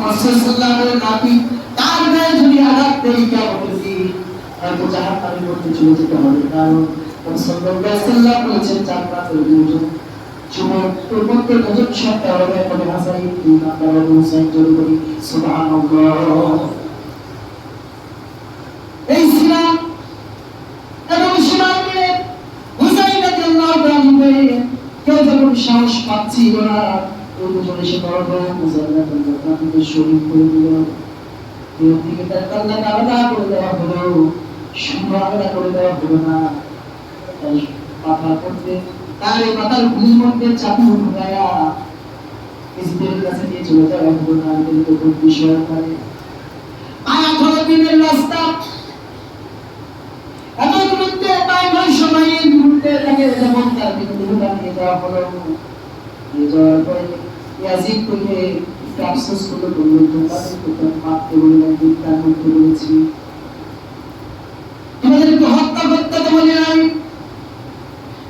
মুহাম্মদ সাল্লাল্লাহু আলাইহি নাতি তার গায়ে যদি আঘাত দেই কিয়ামতের দিন হয়তো জাহান্নামের মধ্যে চলে যেতে হবে। কারণ সাল্লাল্লাহু আলাইহি সাল্লাম বলেছেন জান্নাতের দুজন যুবক এর মধ্যে দুজন সন্তান হবে, একটা হাসান দুই নাম্বার হবে হুসাইন। জোরে বলি সুবহানাল্লাহ। এই সিরাত এবং সিরাতে হুসাইন রাদিয়াল্লাহু তাআলা কেউ যখন সাহস পাচ্ছিল না ওই দুজন এসে বলল হুসাইন রাদিয়াল্লাহু তাআলা শহীদ করে দিল। কেউ দিকে তার কান্না আলাদা করে দেওয়া হলো, শুধু আলাদা করে দেওয়া হলো না, মাথা করতে তার এই মাথার ভুল মধ্যে চাকু ঢুকায়া ইসদের কাছে নিয়ে চলে যাওয়া হলো না। কিন্তু কোন বিষয় করে আয়া ধরে দিনের রাস্তা এত দূরত্বে পাই নয় সময়ে দূরত্বে তাকে যেমন তার কিন্তু নিয়ে যাওয়া হলো। নিয়ে যাওয়ার পরে ইয়াজিদ কইলে একটু আফসোস করলো, বললো তোমাদের তো মারতে বলে নাই, তার মধ্যে বলেছি তোমাদেরকে হত্যা করতে তো বলি নাই,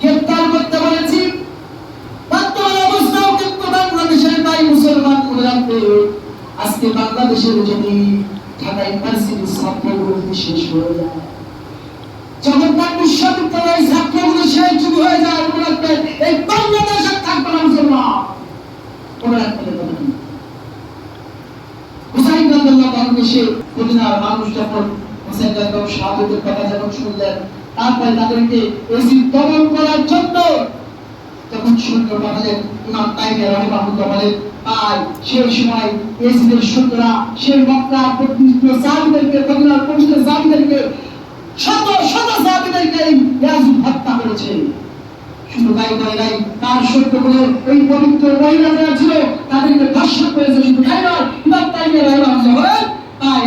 গ্রেফতার করতে বলেছি। বর্তমান অবস্থাও কিন্তু বাংলাদেশের তাই মুসলমান মনে রাখবে আজকে বাংলাদেশের যদি ঢাকা ইউনিভার্সিটির ছাত্রগুলো শেষ হয়ে যায়, জগন্নাথ বিশ্ববিদ্যালয়ের ছাত্রগুলো শেষ শুরু হয়ে যায়, মনে রাখবে এই বাংলাদেশের থাকবে না মুসলমান। মনে রাখবে হুসাইন রাদিয়াল্লাহু তাআলা সে মদিনার মানুষ যখন হুসাইন রাদিয়াল্লাহু শাহাদাতের কথা যখন শুনলেন, তারপরে তাদেরকে এসিড দমন করার জন্য যখন সৈন্য পাঠালেন ইমাম তাইমিয়া রাহিমাহুল্লাহ বলেন আর সেই সময় এসিদের সৈন্যরা সেই মক্কার প্রতিষ্ঠিত সাহাবীদেরকে, মদিনার পবিত্র সাহাবীদেরকে শত শত সাহাবীদেরকে ইয়াজিদ হত্যা করেছে। শুধু তাই নয়, তার সৈন্যগুলো ওই পবিত্র মহিলা যারা ছিল তাদেরকে ধর্ষণ করেছে। শুধু তাই নয়, ইমাম তাইমিয়া রাহিমাহুল্লাহ বলেন প্রায়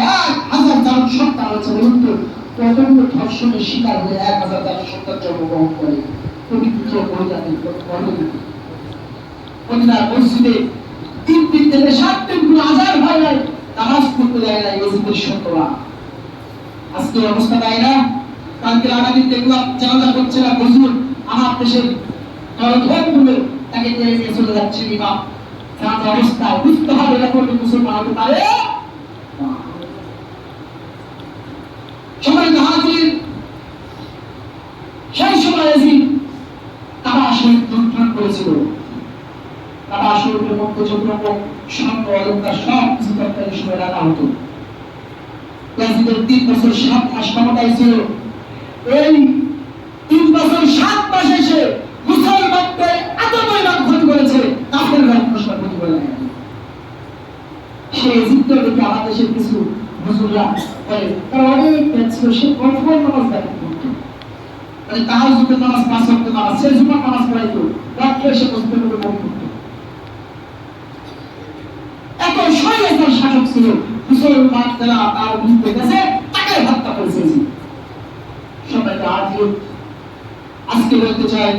1000 জন সন্তান হয়েছে। কিন্তু কতগুলো ধর্ষণের শিকার হয়ে 1000 জন সন্তান জন্মগ্রহণ করে পবিত্র মহিলাদের মদিনার মসজিদে 3 দিন থেকে 7 দিন কোনো আযান হয় নাই, নামাজ পড়তে দেয় না ইয়াজিদের সৈন্যরা। আজকে অবস্থা তাই না? কালকে আগামী দেখলাম জানাজা করছে না হুজুর, আমার দেশের ধর্মগুলো তাকে টেনে নিয়ে চলে যাচ্ছে ইমাম। জানাজা অবস্থায় বুঝতে হবে এরকম মুসলমান হতে পারে। সবাই হাজির সেই সময় ইয়াজিদ কাবা শরীফ লুণ্ঠন করেছিল। কাবা শরীফের মধ্যে যত রকম স্বর্ণ অলংকার সব কিছু তরকারি সময় রাখা হতো। ইয়াজিদের 3 বছর 7 মাস ক্ষমতায় ছিল। এই 3 বছর 7 মাস এসে মুসলমানদের এত পরিমাণ ক্ষতি করেছে, কাফের ঘোষণা ক্ষতি করে নাই। সে ইয়াজিদকে দেখে আমাদের দেশের কিছু হুজুররা বলে তার অনেক ছিল, সে কঠোর নামাজ দাঁড়িয়ে করতো, মানে তাহাজ্জুদের নামাজ 5 ওয়াক্ত নামাজ, সে জুমার নামাজ পড়াইতো, রাত্রে এসে মসজিদের মধ্যে বসে পড়তো। এত শয়তান শাসক ছিল, মুসলমান যারা তার বিরুদ্ধে গেছে তাকে হত্যা করেছে। সবাইকে আজকে বলতে চাই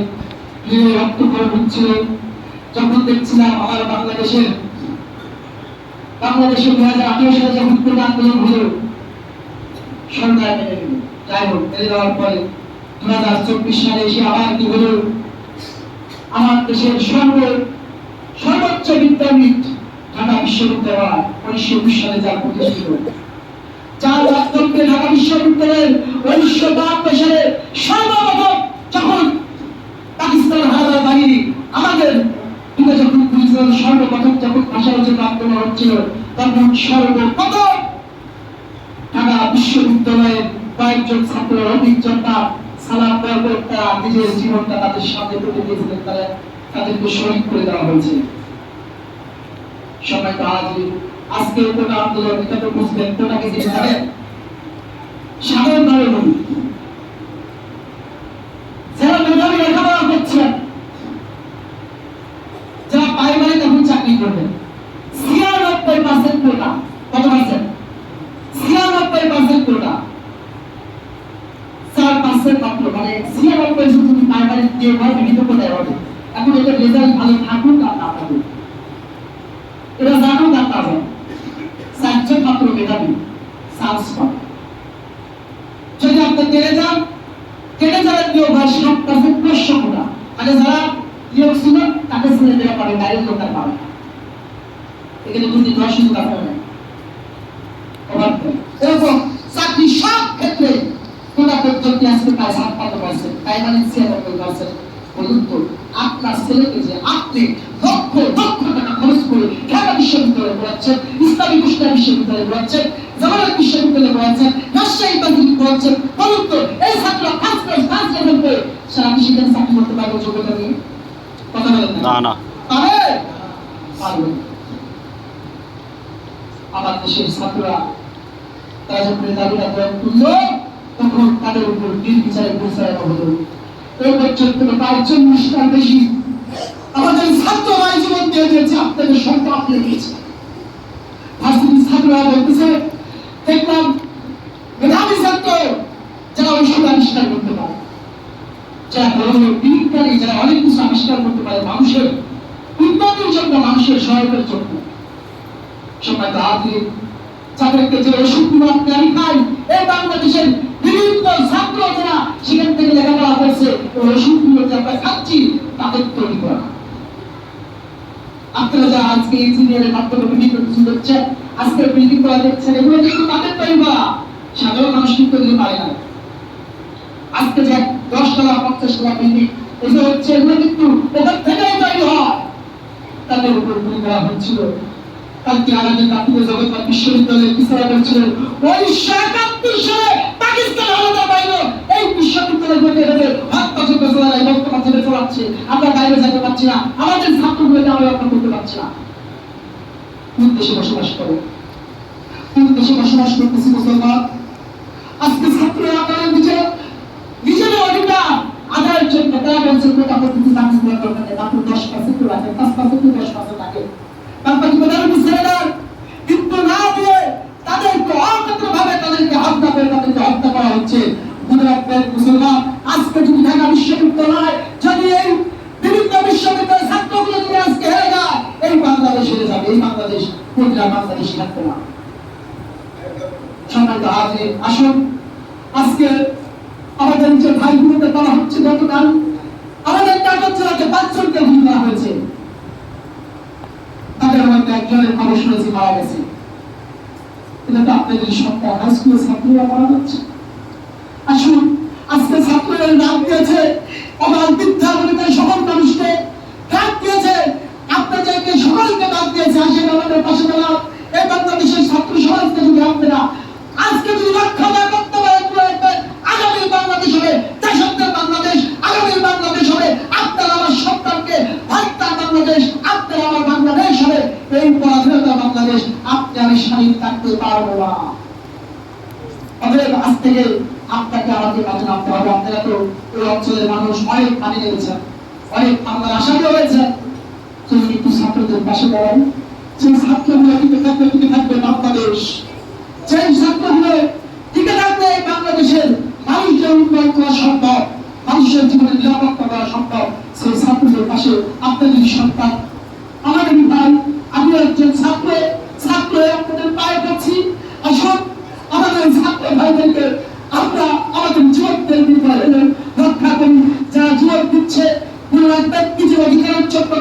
রক্তক্ষরণ হচ্ছিল যখন দেখছিলাম আমার বাংলাদেশে 2018 সালে যখন কোটা আন্দোলন হলো, সরকার মেনে নিল। যাই হোক, মেনে দেওয়ার পরে 2024 সালে এসে আবার কি হলো, আমার দেশের সর্বোচ্চ বিদ্যাপীঠ ঢাকা বিশ্ববিদ্যালয় 1920 সালে যা প্রতিষ্ঠিত, যার মাধ্যমে ঢাকা বিশ্ববিদ্যালয়ের 1972 সালে সর্বপ্রথম যখন পাকিস্তান হানাদার বাহিনী আমাদের দিকে যখন সর্বপ্রথম যখন ভাষার জন্য আন্দোলন হচ্ছিল, তখন সর্বপ্রথম ঢাকা বিশ্ববিদ্যালয়ের কয়েকজন ছাত্রের অভিজ্ঞতা সালাম করে তারা নিজের জীবনটা তাদের সামনে তুলে দিয়েছিলেন, তাদেরকে শহীদ করে দেওয়া হয়েছে। সবাই তো আজকে কোটা আন্দোলন এটা তো বুঝবেন, কোটাকে যে জানেন সাধারণ ভাবে বলি, যারা মেধাবী লেখাপড়া করছেন, যারা প্রাইমারি তখন চাকরি করবেন, 96% কোটা। কত পার্সেন্ট? 96% কোটা, 4% মাত্র, মানে 96 যদি প্রাইমারি দিয়ে হয় বিভিন্ন কোটায় হবে। এখন এটা রেজাল্ট ভালো থাকুক আর না থাকুক, এটা জানুক আর না জানুক, 4জন মাত্র মেধাবী চান্স পাবে। যদি আপনি কেটে যান, কেটে যারা নিয়োগ হয় 7% প্রশ্ন কোটা, মানে যারা নিয়োগ ছিল তাকে ছেড়ে দেওয়া পারে, বাইরের লোকটা পাবে। এখানে দুর্নীতি হওয়ার সুযোগ আপনারা নেই। এরকম চাকরি সব ক্ষেত্রে কোটা পদ্ধতি আজকে প্রায় ৫৭%, তাই মানে ৯৬%। বলুন তো আপনার ছেলেকে যে আপনি লক্ষ লক্ষ টাকা খরচ করে ঢাকা বিশ্ববিদ্যালয়ে পড়াচ্ছেন, ইসলামী কুষ্টিয়া বিশ্ববিদ্যালয়ে পড়াচ্ছেন, জামালপুর বিশ্ববিদ্যালয়ে পড়াচ্ছেন, রাজশাহী ইউনিভার্সিটি পড়াচ্ছেন, বলুন তো এই ছাত্ররা ফার্স্ট ক্লাস ফার্স্ট লেভেল পেয়ে সারা বিশ্বে চাকরি করতে পারবে যোগ্যতা নিয়ে? কথা বলেন না। না পারে পারবে। আমার দেশের ছাত্ররা তারা যখন দাবিটা প্রয়োগ করল তখন তাদের উপর নির্বিচারে বিচারানো হলো। এই পর্যন্ত প্রায় ৪০টার বেশি আমাদের ছাত্ররাই জীবন দিয়ে দিয়েছে, আপনাদের সরকার আপনি দিয়েছে। ভার্সিটির ছাত্ররা বলতেছে, দেখলাম মেধাবী ছাত্র যারা ঔষধ আবিষ্কার করতে পারে, যারা বড় বিজ্ঞানী, যারা অনেক কিছু আবিষ্কার করতে পারে মানুষের উন্নতির জন্য, মানুষের সহায়তার জন্য। সময় তাহাতে যাদেরকে যে ওষুধগুলো আপনি আমি খাই, এই বাংলাদেশের বিভিন্ন ছাত্র যারা সেখান থেকে লেখাপড়া করছে, ওই ওষুধগুলো যে আমরা খাচ্ছি তাদের তৈরি করা। আপনারা যারা আজকে ইঞ্জিনিয়ারের মাধ্যমে বিভিন্ন কিছু দেখছেন, আজকে বিল্ডিং করা দেখছেন, এগুলো কিন্তু তাদের তৈরি করা, সাধারণ মানুষ কিন্তু এগুলো পারে না। আজকে যে ১০ তলা ৫০ তলা বিল্ডিং এগুলো হচ্ছে, এগুলো কিন্তু ওদের থেকেই তৈরি হয়, তাদের উপর তৈরি করা হচ্ছিল। কালকে আমাদের জাতীয় জগন্নাথ বিশ্ববিদ্যালয়ের বিচারা করেছিলেন ১৯৭১ সালে পাকিস্তান আলাদা বাইরে এই বিশ্ববিদ্যালয়গুলোকে এদের হত্যাযজ্ঞ চালায়, বর্তমান চলে চালাচ্ছে। আমরা বাইরে যেতে পারছি না, আমাদের ছাত্রগুলোকে আমরা রক্ষা করতে পারছি না। কোন দেশে বসবাস করে, কোন দেশে বসবাস করতেছি মুসলমান? আজকে ছাত্ররা আপনারা নিজের অধিকার আদায়ের জন্য তারা বলছে কোটা পদ্ধতি চাকরি করার দরকার নেই, মাত্র 10% রাখে, 5% 10% রাখে, তারপরে মেধাবী ছেলেরা কিন্তু না দিয়ে তাদেরকে অকথ্যভাবে তাদেরকে হত্যা করে তাদেরকে হত্যা করা হচ্ছে। মুসলমান আজকে যদি ঢাকা বিশ্ববিদ্যালয় যদি এই বিভিন্ন বিশ্ববিদ্যালয়ের ছাত্রগুলো যদি আজকে হেরে যায়, এই বাংলাদেশ হেরে যাবে, এই বাংলাদেশ কোনটা বাংলাদেশ থাকবে না। সম্মানিত হাজির, আসুন আজকে আমাদের যে ভাইগুলোকে বলা হচ্ছে, গতকাল আমাদের কাগজ জেলাতে ৫ জনকে গুলি করা হয়েছে, তাদের মধ্যে একজনের খবর শুনেছি মারা গেছে। এটা তো আপনাদের সন্তান, হাই স্কুলের ছাত্ররা মারা যাচ্ছে। আসুন আজকে ছাত্ররা ডাক দিয়েছে, আমার বিদ্যা বলিতে সকল মানুষকে ডাক দিয়েছে, আপনাদেরকে সকলকে ডাক দিয়েছে, আসেন আমাদের পাশে দাঁড়ান। এই বাংলাদেশের ছাত্র সমাজকে যদি আপনারা আজকে যদি লক্ষ্য না করতে পারেন, আগামী বাংলাদেশ হবে দেশাত্মের বাংলাদেশ, আগামী বাংলাদেশ হবে আপনার আমার সন্তানকে ভাইতার বাংলাদেশ, আপনার আমার বাংলাদেশ হবে এই পরাধীনতা বাংলাদেশ। আপনি আমি স্বাধীন থাকতে পারবো না। অতএব আজ থেকে আপনাকে আমাদের কাছে নামতে হবে। আপনারা তো এই অঞ্চলের মানুষ, অনেক পানি নিয়েছেন, অনেক আপনার আশাকে হয়েছে, তুমি একটু ছাত্রদের পাশে দাঁড়ান। সেই ছাত্রগুলো টিকে থাকবে বাংলাদেশ, সেই ছাত্রগুলো টিকে থাকবে বাংলাদেশের মানুষের উন্নয়ন করা সম্ভব, মানুষের জীবনে নিরাপত্তা করা সম্ভব। সেই ছাত্রদের পাশে আপনাদের সন্তান, আমাদের ভাই, আমি একজন ছাত্র, আপনাদের পায়ে পড়ছি। আসুন আমাদের ছাত্র ভাইদেরকে আমরা আমাদের জীবনদের রক্ষা করি। যারা জীবন দিচ্ছে, কোন এক ব্যক্তি যে অধিকারের জন্য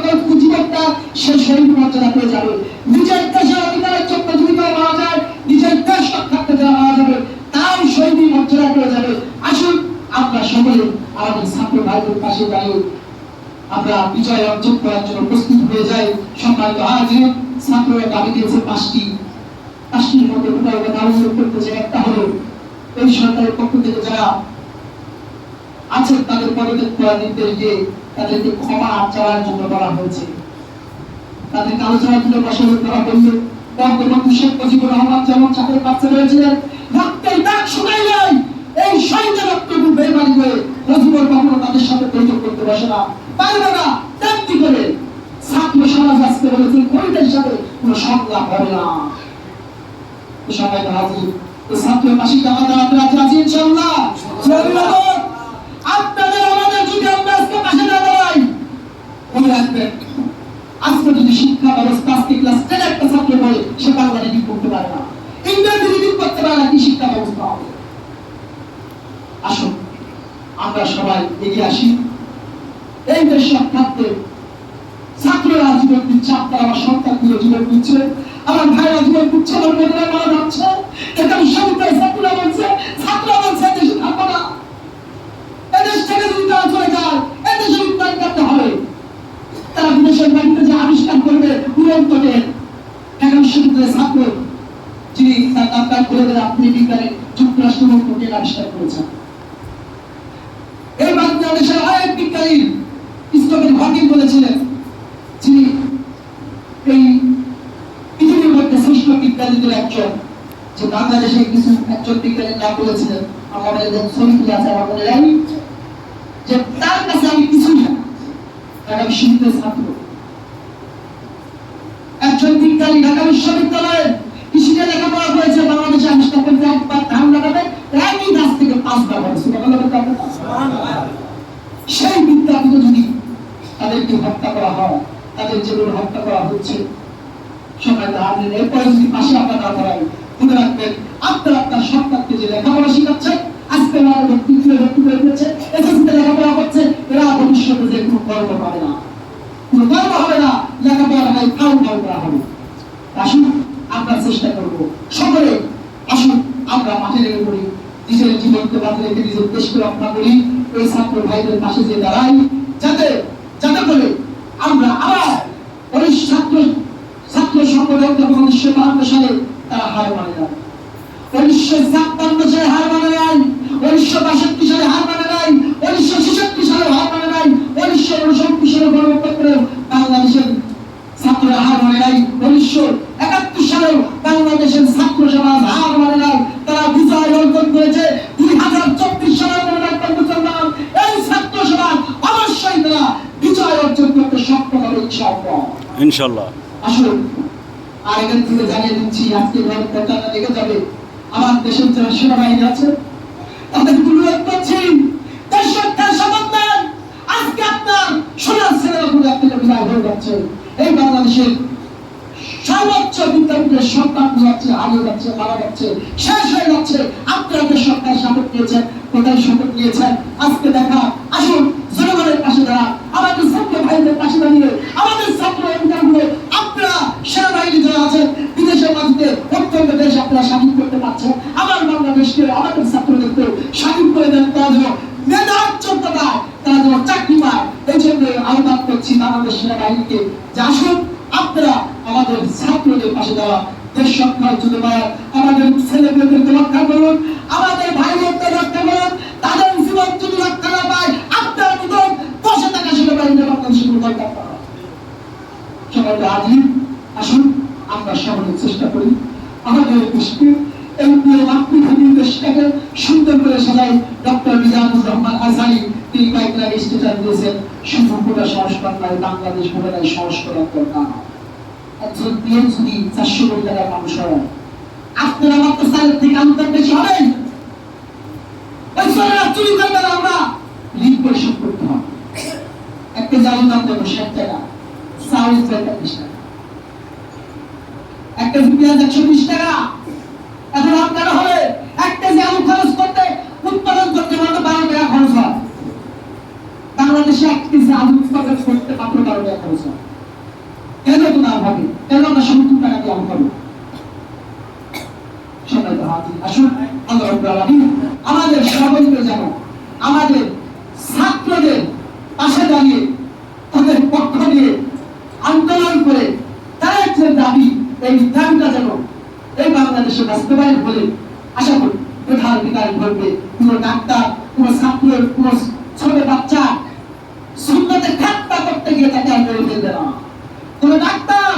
জীবনটা সে শহীদ মর্যাদা পেয়ে যাবে। নিজের দেশের অধিকারের জন্য যদি কেউ মারা যায়, নিজের দেশ রক্ষার্থে যারা মারা যাবে তাও শহীদ মর্যাদা পেয়ে যাবে। আসুন আমরা সকলে আমাদের ছাত্র ভাইদের পাশে দাঁড়িয়ে আমরা বিজয় অর্জন করার জন্য প্রস্তুত হয়ে যাই। সম্মানিত হাজির, ছাত্ররা দাবি দিয়েছে ৫টির মধ্যে উল্লেখ করতে চাই। একটা হলো এই সরকারের পক্ষ থেকে যারা আছেন তাদের পদত্যাগ করার নির্দেশ দিয়ে তাদেরকে ক্ষমা চাওয়ার জন্য বলা হয়েছে। তাদেরকে আলোচনার জন্য বসানো করা হয়েছে। বঙ্গবন্ধু শেখ মুজিবুর রহমান যেমন চাকরির বাচ্চা রয়েছিলেন, রক্তের দাগ শুকাই নাই, এই শহীদের রক্তটুকু বেমানি করে মুজিবুর কখনো তাদের সাথে বৈঠক করতে বসে না, পারবে না। ব্যক্তি করে ছাত্র সমাজ আজকে বলেছে গরিবের সাথে কোনো সংলাপ হবে না। সবাই হাজির, ছাত্রের পাশে আমাদের রাজি ইনশাআল্লাহ। আপনাদের আমাদের যদি আমরা আজকে পাশে না দাঁড়াই, মনে রাখবেন আজকে যদি শিক্ষা ব্যবস্থা আজকে ক্লাস 10 একটা ছাত্র বলে সে বাংলা রিডিং করতে পারে না, ইংরেজি রিডিং করতে পারে না, কি শিক্ষা ব্যবস্থা হবে? আসুন আমরা সবাই এগিয়ে আসি। এই দেশ রক্ষার্থে ছাত্ররা জীবন দিচ্ছে, আপনারা আমার সন্তানগুলো জীবন দিচ্ছে, আমার ভাইরা জীবন দিচ্ছে, আমার মেয়েরা মারা যাচ্ছে। এটা বিশ্ববিদ্যালয় ছাত্ররা বলছে দেশে থাকবো না, এদেশ থেকে যদি তারা চলে যায় এদেশে উন্নয়ন করতে হবে। তারা বিদেশের বাড়িতে যে আবিষ্কার করবে উড়ন্তনের ঢাকা বিশ্ববিদ্যালয়ের ছাত্র যিনি তার নামটা করে দেন, আপনি বিজ্ঞানের যুক্তরাষ্ট্র উড়ন্তনের আবিষ্কার করেছেন। এই বাংলাদেশের আরেক বিজ্ঞানী স্টিফেন হকিং বলেছিলেন, যিনি এই পৃথিবীর মধ্যে শ্রেষ্ঠ বিজ্ঞানীদের একজন, যে বাংলাদেশে কিছু একজন বিজ্ঞানীর নাম বলেছিলেন, আমাদের ছবি তুলে আছে আমার মনে নাই, যে তার কাছে আমি কিছুই না, ঢাকা বিশ্ববিদ্যালয়ের ছাত্র। একজন বিজ্ঞানী ঢাকা বিশ্ববিদ্যালয়ে কৃষিতে লেখাপড়া করেছে, বাংলাদেশে আবিষ্কার করতে একবার ধান লাগাবে একই গাছ থেকে 5 বার হবে। সেই বিদ্যাপীঠ যদি তাদেরকে হত্যা করা হয়, তাদের যেগুলো হত্যা করা হচ্ছে, সবাই দাঁড়ালেন। এরপরে যদি পাশে আপনারা দাঁড়ায়, মনে রাখবেন আপনার আপনার সন্তানকে যে লেখাপড়া শিখাচ্ছেন, আজকে আমাদের তৃতীয় ভর্তি করে দিয়েছে, এসএসসিতে লেখাপড়া করছে, এরা ভবিষ্যতে যে কোনো গর্ব পাবে না, কোনো গর্ব হবে না, লেখাপড়া হয় ফাউ করা হবে। আসুন আমরা চেষ্টা করবো সকলে, আসুন আমরা মাঠে লেগে পড়ি, নিজের জীবনকে বাঁধে রেখে নিজের দেশকে রক্ষা করি, এই ছাত্র ভাইদের পাশে যে দাঁড়াই, যাতে করে আমরা আবার ওই ছাত্র সংগঠন যখন 1952 সালে তারা হার মানে না, 1956 সালে হার মানে নাই, 1962 সালে হার মানে নাই, 1966 সালে হার মানে নাই, 1969 সালে গণতন্ত্রে বাংলাদেশের ছাত্ররা হার মানে নাই, 1971 সালে বাংলাদেশের ছাত্র সমাজ হার মানে নাই, তারা বিজয় অর্জন করেছে। 2024 সালের মুসলমান এই ছাত্র সমাজ অবশ্যই তারা বিজয় অর্জন করতে সক্ষম হবে ইনশাআল্লাহ। আসলে আরেকজন থেকে জানিয়ে দিচ্ছি, আজকে ঘটনাটা দেখে যাবে আমার দেশের যারা সেনাবাহিনী আছে তাদের অনুরোধ করছি, দেশের শপথ নেন। আজকে আপনার সোনার ছেলেগুলো আপনাকে বিদায় হয়ে যাচ্ছে, এই বাংলাদেশের সর্বোচ্চ বিদ্যাপীঠের সন্তানগুলো যাচ্ছে, হারিয়ে যাচ্ছে, মারা যাচ্ছে, শেষ হয়ে যাচ্ছে। আপনারা যে সরকার শপথ নিয়েছেন, কোথায় শপথ নিয়েছেন, আজকে দেখা। আসুন জনগণের পাশে দাঁড়া, আমাদের ছাত্র ভাইদের পাশে দাঁড়িয়ে আমাদের ছাত্র অধিকারগুলো আপনারা সেনাবাহিনী যারা আছেন বিদেশের মাটিতে অত্যন্ত দেশ আপনারা স্বাধীন করতে পারছেন, আমার বাংলাদেশকে আমাদের ছাত্রদেরকে স্বাধীন করে দেন, তারা যেন মেধাচ্যতা পায়, তারা যেন চাকরি পায়। এই জন্য আহ্বান করছি বাংলাদেশ সেনাবাহিনীকে যে আসুন আপনারা আমাদের ছাত্রদের পাশে দাঁড়া, দেশ রক্ষার জন্য আমাদের ছেলেমেয়েদেরকে রক্ষা করুন, আমাদের ভাই বোনদের রক্ষা করুন, তাদের জীবন যদি রক্ষা না পায় আপনার মতন বসে থাকা সেনাবাহিনী বাংলাদেশের কোনো দরকার পাবে। সবাই রাজি, আসুন আমরা সকলে চেষ্টা করি আমাদের দেশকে এই মাতৃভূমি দেশটাকে সুন্দর করে সাজাই। ডক্টর মিজানুর রহমান আজহারি তিনি কয়েকদিন আগে স্টেটাস দিয়েছেন, শুধু কোটা সংস্কার নয়, বাংলাদেশ বলে নাই সংস্কারের দরকার। একজন পিএম যদি 400 কোটি টাকার মানুষ হয়, আপনারা মাত্র 4 থেকে আনতে বেশি হবেন, চুরি করবেন, আমরা ঋণ পরিশোধ করতে হবে। একটা জাল দাম দেবো 60 টাকা, চাউল 40 টাকা, একটা পেঁয়াজ 120 টাকা। এখন আপনারা হলে একটা যে আলু খরচ করতে উৎপাদন করতে মাত্র 12 টাকা খরচ হয়, বাংলাদেশে 1 কেজি আলু উৎপাদন করতে মাত্র 12 টাকা খরচ হয়। কেন তো না হবে, কেন আমরা 70 টাকা দিয়ে আলু খাবো? সবাই তো হাজির, আসুন আল্লাহ রাব্বুল আলামিন আমাদের সহযোগিতা যেন আমাদের ছাত্রদের পাশে দাঁড়িয়ে তাদের পক্ষ নিয়ে আন্দোলন করে তারা যে দাবি, এই দাবিটা যেন এই বাংলাদেশে বাস্তবায়ন হলে আশা করি প্রধান বিকাশ ঘটবে। কোনো ডাক্তার, কোনো ছাত্র, কোনো ছোট বাচ্চা সুন্নতে ঠাট্টা করতে গিয়ে তাকে আর মেরে ফেলবে না। কোনো ডাক্তার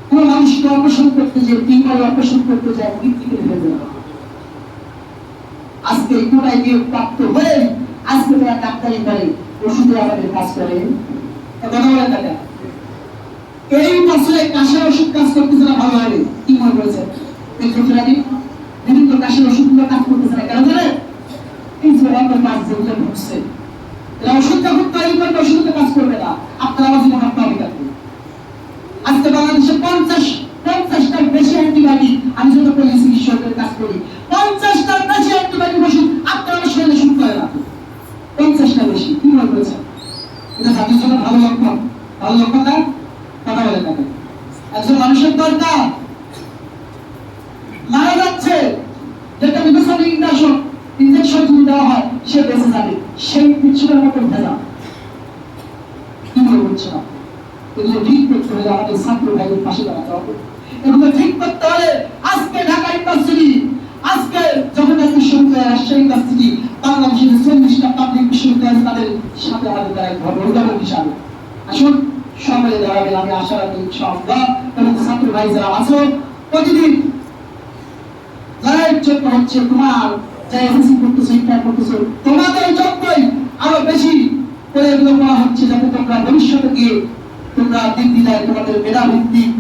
কোনো মানুষকে অপারেশন করতে যে টিউমার অপারেশন করতে যায় মৃত্যু করে ফেলবে না। আজকে কোটায় নিয়োগ প্রাপ্ত হয়ে আজকে তারা ডাক্তারি করে, ওষুধে আমাদের কাজ করে, কথা বলে টাকা এই বছরে কাশের ওষুধ কাজ করতেছে না ভালো হবে, কি মনে করেছে? বিভিন্ন কাশের ওষুধগুলো কাজ করতেছে না, কেন জানে? এই যে অন্য কাজ যেগুলো ঢুকছে, এরা ওষুধ যখন তৈরি করবে ওষুধে কাজ করবে না, আপনার আমার জীবন আপনার অধিকার। আজকে বাংলাদেশে 50টার বেশি অ্যান্টিবায়োটিক, আমি যত পলিসি সরকারের কাজ করি, 50টার বেশি অ্যান্টিবায়োটিক ওষুধ আপনার আমার শরীরে শুট করে রাখে, 50টা বেশি। কি মনে করেছে? এটা জাতির জন্য ভালো লক্ষণ? ভালো লক্ষণ না? মারা যাচ্ছে, যেটা মেডিসিন ইনজেকশন যদি দেওয়া হয় সে বেঁচে যাবে, সেই পিছনের মতো ভেজা কি বলছে না। এগুলো ঠিক করতে হলে আমাদের ছাত্র ভাইদের পাশে দাঁড়াতে হবে। এগুলো ঠিক করতে হলে আজকে ঢাকা ইউনিভার্সিটি, আজকে জগন্নাথ বিশ্ববিদ্যালয়, রাজশাহী ইউনিভার্সিটি, বাংলাদেশের 40টা পাবলিক বিশ্ববিদ্যালয় তাদের সাথে আমাদের দাঁড়াইতে হবে উদাহরণ হিসাবে। আসুন সকলে দাঁড়াবেন, আমি আশা রাখি ইনশাআল্লাহ। এবং ছাত্র ভাই যারা আছো প্রতিদিন যারা যোগ্য হচ্ছে, তোমার যা এসএসসি করতেছো, ইন্টার করতেছো, তোমাদের যোগ্যই আরো বেশি করে এগুলো করা হচ্ছে যাতে তোমরা ভবিষ্যতে গিয়ে তোমরা দিল্লিলায় তোমাদের মেধা ভিত্তিক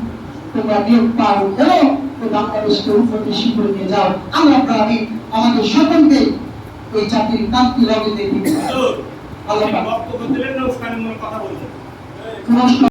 তোমরা নিয়োগ পাও এবং বাংলাদেশকে উন্নতিশীল করে নিয়ে যাও। আমরা আমি আমাদের সকলকে ওই চাকরির ক্রান্তি লগে দিয়ে দিই। আল্লাহ বক্তব্য দিলেন না, ওখানে কথা বললেন।